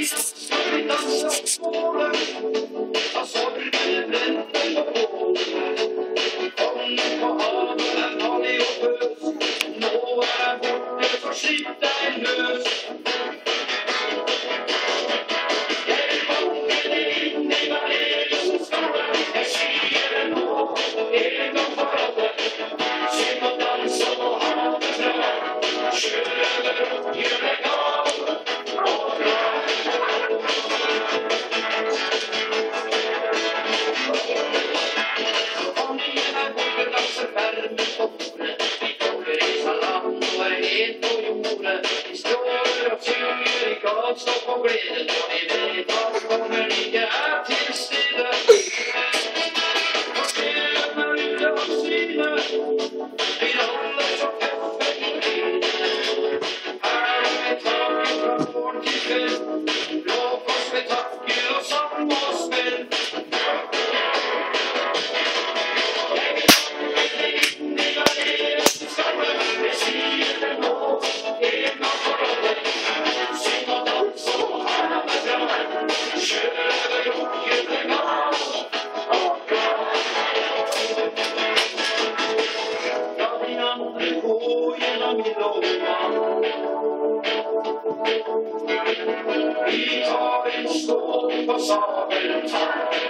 Ska vi dansa spåren? Jag sa du väntar på. Kom på haven, har vi och bös. Några borta får sitta en lös. Stå på gleden, og vi vet at kommer ikke er til stede. Og skjønner ut av syne, blir alle så tøffe i trynet. Her er taket fra morgen til kveld, lov for spetakkel og sang og spill. Jeg vil ikke inn i garderet, skal jeg sier det nå, en gang for alle. Vi tar en skål på Sabeltann.